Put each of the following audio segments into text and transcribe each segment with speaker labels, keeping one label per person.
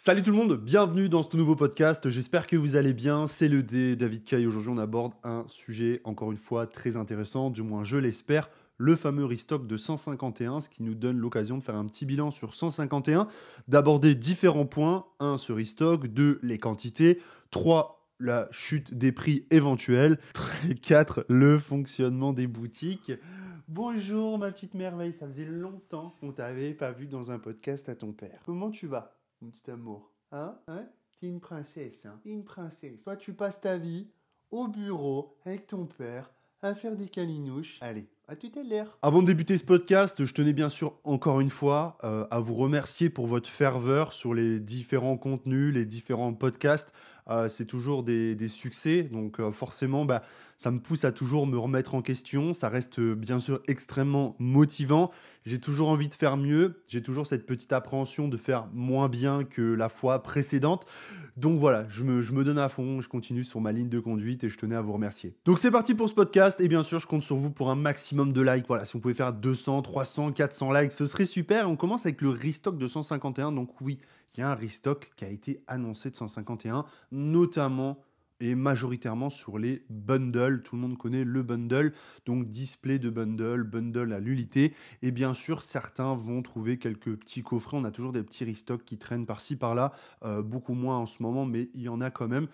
Speaker 1: Salut tout le monde, bienvenue dans ce nouveau podcast, j'espère que vous allez bien, c'est le D, David Kay. Aujourd'hui on aborde un sujet encore une fois très intéressant, du moins je l'espère, le fameux restock de 151, ce qui nous donne l'occasion de faire un petit bilan sur 151, d'aborder différents points, 1 ce restock, 2 les quantités, 3 la chute des prix éventuels, 4 le fonctionnement des boutiques. Bonjour ma petite merveille, ça faisait longtemps qu'on t'avait pas vu dans un podcast à ton père. Comment tu vas? Mon petit amour. Hein? T'es une princesse, hein? T'es une princesse. Toi, tu passes ta vie au bureau avec ton père à faire des calinouches. Allez, à tout à l'heure. Avant de débuter ce podcast, je tenais bien sûr encore une fois à vous remercier pour votre ferveur sur les différents contenus, les différents podcasts. C'est toujours des succès, donc forcément, ça me pousse à toujours me remettre en question. Ça reste bien sûr extrêmement motivant. J'ai toujours envie de faire mieux. J'ai toujours cette petite appréhension de faire moins bien que la fois précédente. Donc voilà, je me donne à fond, je continue sur ma ligne de conduite et je tenais à vous remercier. Donc c'est parti pour ce podcast et bien sûr je compte sur vous pour un maximum de likes. Voilà, si vous pouvez faire 200, 300, 400 likes, ce serait super. On commence avec le restock de 151. Donc oui, il y a un restock qui a été annoncé de 151, notamment et majoritairement sur les bundles. Tout le monde connaît le bundle, donc display de bundle, bundle à l'unité. Et bien sûr, certains vont trouver quelques petits coffrets. On a toujours des petits restocks qui traînent par-ci, par-là. Beaucoup moins en ce moment, mais il y en a quand même.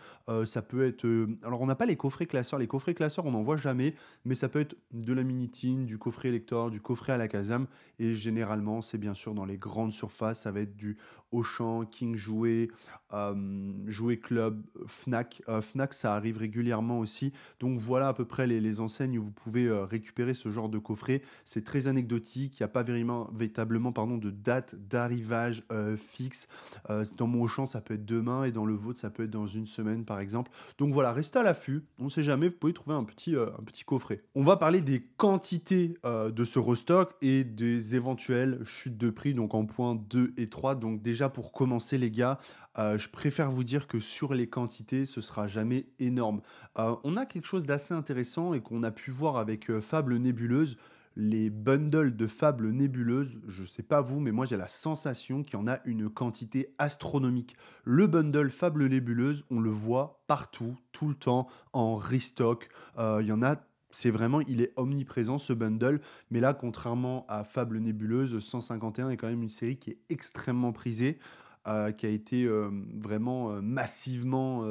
Speaker 1: Ça peut être... alors, on n'a pas les coffrets classeurs. Les coffrets classeurs, on n'en voit jamais, mais ça peut être de la Minitine, du coffret lector, du coffret à la Kazam. Et généralement, c'est bien sûr dans les grandes surfaces. Ça va être du Auchan, King Jouet, Jouet Club, Fnac. Fnac, ça arrive régulièrement aussi. Donc voilà à peu près les enseignes où vous pouvez récupérer ce genre de coffret. C'est très anecdotique, il n'y a pas véritablement de date d'arrivage fixe. Dans mon Auchan, ça peut être demain et dans le vôtre, ça peut être dans une semaine par exemple. Donc voilà, restez à l'affût, on ne sait jamais, vous pouvez trouver un petit coffret. On va parler des quantités de ce restock et des éventuelles chutes de prix, donc en points 2 et 3. Donc déjà pour commencer les gars, je préfère vous dire que sur les quantités, ce sera jamais énorme. On a quelque chose d'assez intéressant et qu'on a pu voir avec Fable Nébuleuse. Les bundles de Fable Nébuleuse, je sais pas vous, mais moi j'ai la sensation qu'il y en a une quantité astronomique. Le bundle Fable Nébuleuse, on le voit partout, tout le temps, en restock. Il y en a, c'est vraiment, il est omniprésent ce bundle. Mais là, contrairement à Fable Nébuleuse, 151 est quand même une série qui est extrêmement prisée, qui a été vraiment massivement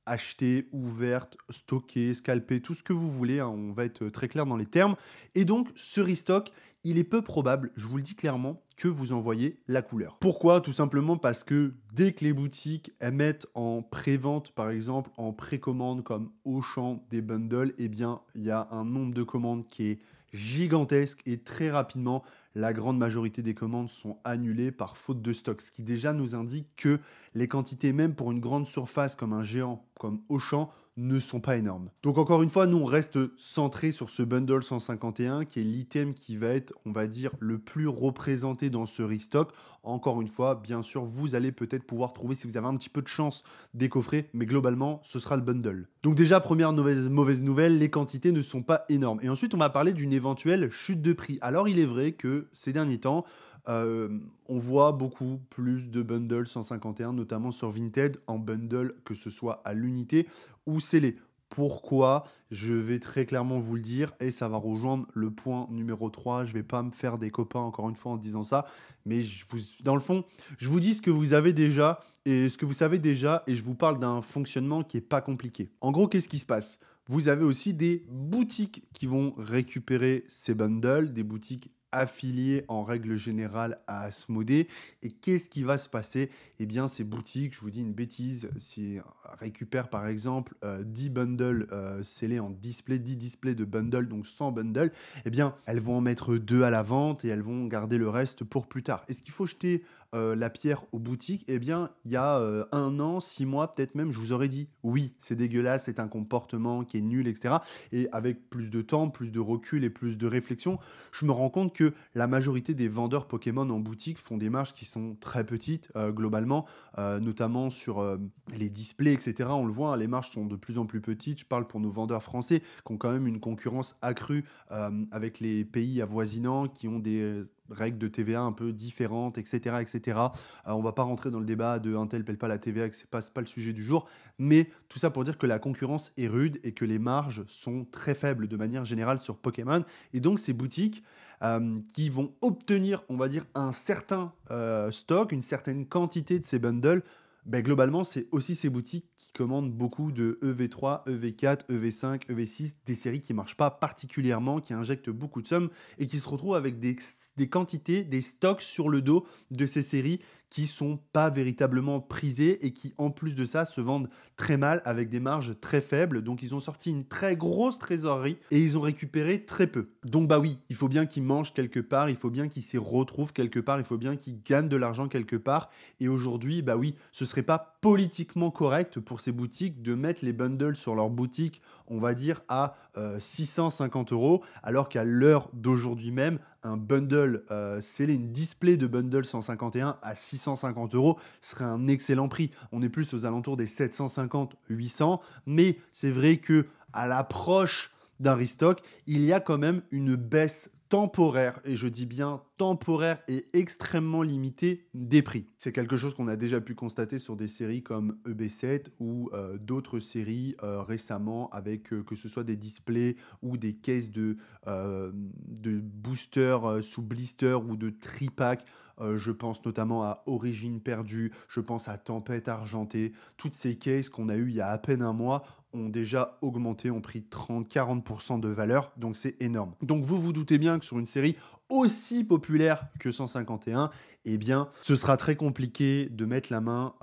Speaker 1: achetée, ouverte, stockée, scalpée, tout ce que vous voulez, hein, on va être très clair dans les termes. Et donc, ce restock, il est peu probable, je vous le dis clairement, que vous envoyez la couleur. Pourquoi? Tout simplement parce que dès que les boutiques émettent en pré-vente, par exemple, en précommande comme Auchan des bundles, eh bien, il y a un nombre de commandes qui est gigantesque et très rapidement, la grande majorité des commandes sont annulées par faute de stock, ce qui déjà nous indique que les quantités, même pour une grande surface comme un géant comme Auchan, ne sont pas énormes. Donc encore une fois, nous on reste centré sur ce bundle 151 qui est l'item qui va être, on va dire, le plus représenté dans ce restock. Encore une fois, bien sûr, vous allez peut-être pouvoir trouver, si vous avez un petit peu de chance, des coffrets, mais globalement, ce sera le bundle. Donc déjà, première mauvaise nouvelle, les quantités ne sont pas énormes. Et ensuite, on va parler d'une éventuelle chute de prix. Alors il est vrai que ces derniers temps, on voit beaucoup plus de bundles 151, notamment sur Vinted, en bundle, que ce soit à l'unité ou scellé. Pourquoi? Je vais très clairement vous le dire et ça va rejoindre le point numéro 3. Je ne vais pas me faire des copains encore une fois en disant ça, mais dans le fond, je vous dis ce que vous avez déjà et ce que vous savez déjà et je vous parle d'un fonctionnement qui n'est pas compliqué. En gros, qu'est-ce qui se passe? Vous avez aussi des boutiques qui vont récupérer ces bundles, des boutiques affiliées en règle générale à Asmodée. Et qu'est-ce qui va se passer? Eh bien, ces boutiques, je vous dis une bêtise, si récupèrent par exemple 10 bundles scellés en display, 10 displays de bundles, donc 100 bundles, eh bien, elles vont en mettre 2 à la vente et elles vont garder le reste pour plus tard. Est-ce qu'il faut jeter la pierre aux boutiques? Eh bien, il y a 1 an, 6 mois, peut-être même, je vous aurais dit oui, c'est dégueulasse, c'est un comportement qui est nul, etc. Et avec plus de temps, plus de recul et plus de réflexion, je me rends compte que la majorité des vendeurs Pokémon en boutique font des marges qui sont très petites globalement, notamment sur les displays, etc. On le voit, hein, les marges sont de plus en plus petites. Je parle pour nos vendeurs français qui ont quand même une concurrence accrue avec les pays avoisinants, qui ont règles de TVA un peu différentes, etc., etc. On va pas rentrer dans le débat de un tel paie pas la TVA, que c'est pas le sujet du jour, mais tout ça pour dire que la concurrence est rude et que les marges sont très faibles de manière générale sur Pokémon. Et donc ces boutiques qui vont obtenir, on va dire, un certain stock, une certaine quantité de ces bundles, ben, globalement, c'est aussi ces boutiques qui commandent beaucoup de EV3, EV4, EV5, EV6, des séries qui ne marchent pas particulièrement, qui injectent beaucoup de sommes et qui se retrouvent avec des quantités, des stocks sur le dos de ces séries qui sont pas véritablement prisées et qui, en plus de ça, se vendent très mal avec des marges très faibles. Donc, ils ont sorti une très grosse trésorerie et ils ont récupéré très peu. Donc, bah oui, il faut bien qu'ils mangent quelque part, il faut bien qu'ils s'y retrouvent quelque part, il faut bien qu'ils gagnent de l'argent quelque part. Et aujourd'hui, bah oui, ce serait pas politiquement correct pour ces boutiques de mettre les bundles sur leur boutique, on va dire, à 650 euros, alors qu'à l'heure d'aujourd'hui même, un bundle scellé, une display de bundle 151 à 650 euros serait un excellent prix. On est plus aux alentours des 750-800, mais c'est vrai que à l'approche d'un restock, il y a quand même une baisse temporaire, et je dis bien temporaire et extrêmement limitée des prix. C'est quelque chose qu'on a déjà pu constater sur des séries comme EB7 ou d'autres séries récemment avec que ce soit des displays ou des caisses de boosters sous blister ou de tripack. Je pense notamment à Origine perdue, je pense à Tempête argentée. Toutes ces cases qu'on a eues il y a à peine un mois ont déjà augmenté, ont pris 30-40% de valeur, donc c'est énorme. Donc vous vous doutez bien que sur une série aussi populaire que 151, eh bien, ce sera très compliqué de mettre la main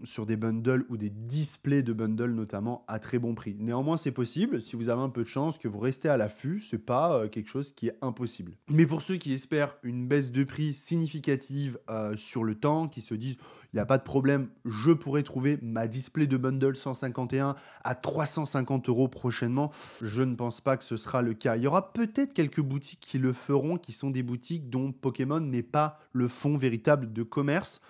Speaker 1: sur des bundles ou des displays de bundles notamment à très bon prix. Néanmoins, c'est possible, si vous avez un peu de chance, que vous restez à l'affût, c'est pas quelque chose qui est impossible. Mais pour ceux qui espèrent une baisse de prix significative sur le temps, qui se disent il n'y a pas de problème, je pourrais trouver ma display de bundle 151 à 350 euros prochainement. Je ne pense pas que ce sera le cas. Il y aura peut-être quelques boutiques qui le feront, qui sont des boutiques dont Pokémon n'est pas le fond véritable de commerce,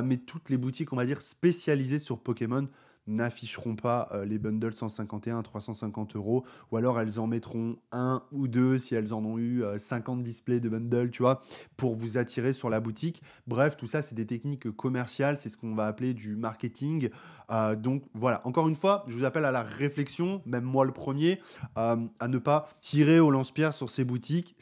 Speaker 1: mais toutes les boutiques, on va dire, spécialisées sur Pokémon n'afficheront pas les bundles 151 à 350 euros, ou alors elles en mettront un ou deux si elles en ont eu 50 displays de bundles, tu vois, pour vous attirer sur la boutique. Bref, tout ça, c'est des techniques commerciales, c'est ce qu'on va appeler du marketing. Donc voilà, encore une fois, je vous appelle à la réflexion, même moi le premier, à ne pas tirer au lance-pierre sur ces boutiques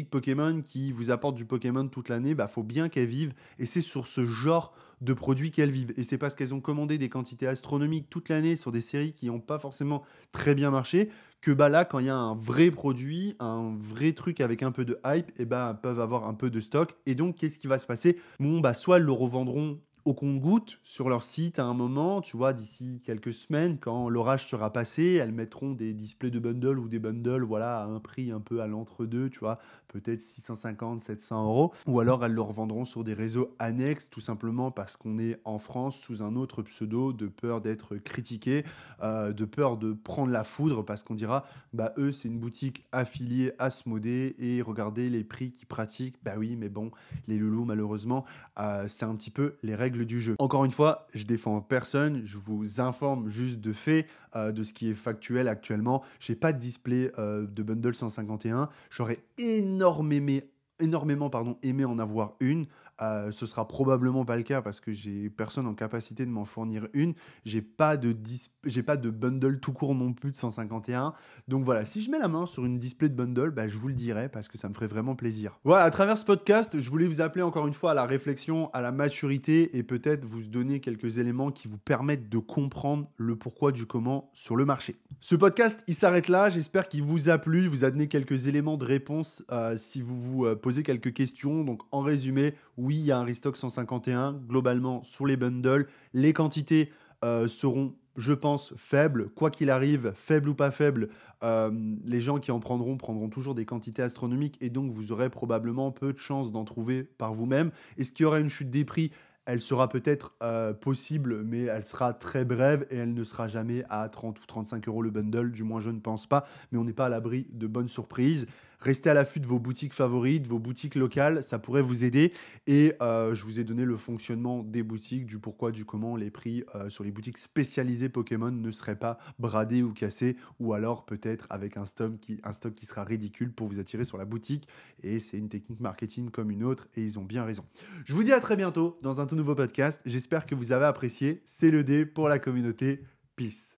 Speaker 1: Pokémon qui vous apportent du Pokémon toute l'année. Bah, faut bien qu'elles vivent, et c'est sur ce genre de produits qu'elles vivent. Et c'est parce qu'elles ont commandé des quantités astronomiques toute l'année sur des séries qui n'ont pas forcément très bien marché, que bah là, quand il y a un vrai produit, un vrai truc avec un peu de hype, et bah, elles peuvent avoir un peu de stock. Et donc, qu'est-ce qui va se passer? Bon, bah, soit elles le revendront au compte-gouttes sur leur site à un moment, tu vois, d'ici quelques semaines, quand l'orage sera passé, elles mettront des displays de bundles ou des bundles, voilà, à un prix un peu à l'entre-deux, tu vois, peut-être 650, 700 euros. Ou alors elles le revendront sur des réseaux annexes, tout simplement parce qu'on est en France sous un autre pseudo, de peur d'être critiqué, de peur de prendre la foudre, parce qu'on dira, bah eux, c'est une boutique affiliée à Asmodée, et regardez les prix qu'ils pratiquent. Bah oui, mais bon, les loulous, malheureusement, c'est un petit peu les règles du jeu. Encore une fois, je défends personne, je vous informe juste de fait de ce qui est factuel actuellement. J'ai pas de display de bundle 151. J'aurais énormément aimé en avoir une. Ce sera probablement pas le cas parce que j'ai personne en capacité de m'en fournir une. J'ai pas de bundle tout court non plus de 151. Donc voilà, si je mets la main sur une display de bundle, bah, je vous le dirai parce que ça me ferait vraiment plaisir. Voilà, à travers ce podcast, je voulais vous appeler encore une fois à la réflexion, à la maturité, et peut-être vous donner quelques éléments qui vous permettent de comprendre le pourquoi du comment sur le marché. Ce podcast, il s'arrête là. J'espère qu'il vous a plu, vous a donné quelques éléments de réponse si vous vous posez quelques questions. Donc en résumé, oui, il y a un restock 151 globalement sur les bundles. Les quantités seront, je pense, faibles. Quoi qu'il arrive, faible ou pas faible, les gens qui en prendront toujours des quantités astronomiques, et donc vous aurez probablement peu de chances d'en trouver par vous-même. Est-ce qu'il y aura une chute des prix? Elle sera peut-être possible, mais elle sera très brève et elle ne sera jamais à 30 ou 35 euros le bundle, du moins je ne pense pas, mais on n'est pas à l'abri de bonnes surprises. Restez à l'affût de vos boutiques favorites, vos boutiques locales, ça pourrait vous aider. Et je vous ai donné le fonctionnement des boutiques, du pourquoi, du comment, les prix sur les boutiques spécialisées Pokémon ne seraient pas bradés ou cassés, ou alors peut-être avec un stock qui sera ridicule pour vous attirer sur la boutique. Et c'est une technique marketing comme une autre, et ils ont bien raison. Je vous dis à très bientôt dans un tout nouveau podcast. J'espère que vous avez apprécié. C'est le dé pour la communauté. Peace.